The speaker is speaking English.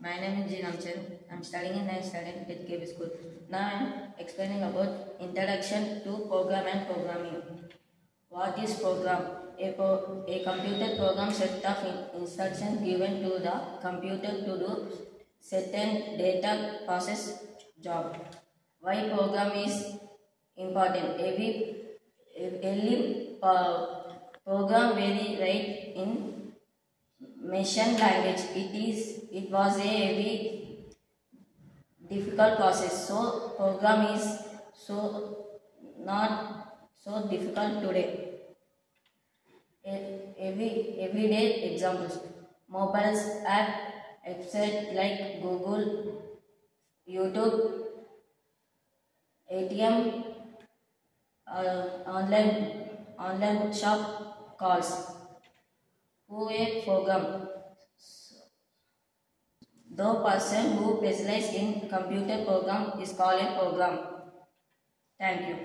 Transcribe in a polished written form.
My name is G. Ramchand. I am studying in 9th standard at KB School. Now I am explaining about Introduction to Program and Programming. What is program? A computer program set of instructions given to the computer to do certain data process job. Why program is important? Every program very right in machine language. It was a very difficult process. So program is so not so difficult today. Everyday examples: mobiles app, website like Google, YouTube, ATM, online shop, calls. Who a program? The person who specializes in computer program is called a program. Thank you.